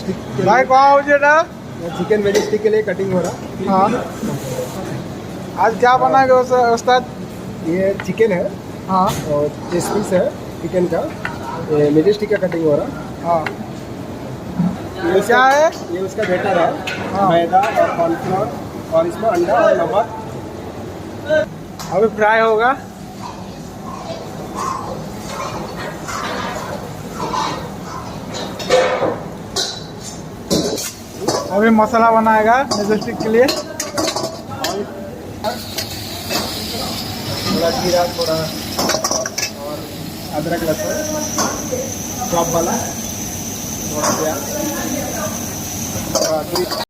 Majestic भाई कहाँ हो जेटा? चिकन मेजेस्टिक के लिए कटिंग हो रहा। हाँ, आज क्या बनाएंगे उस्ताद? ये चिकन है हाँ और चेस्ट पीस है चिकन का। ये मेजेस्टिक का कटिंग हो रहा। हाँ, ये क्या है? ये उसका बैटर है, हाँ। मैदा और कॉर्नफ्लोर और इसमें अंडा और नमक। अभी फ्राई होगा। अभी मसाला बनाएगा मेजेस्टिक के लिए। थोड़ा जीरा, थोड़ा और अदरक लहसुन चॉप वाला, थोड़ा प्याज, थोड़ा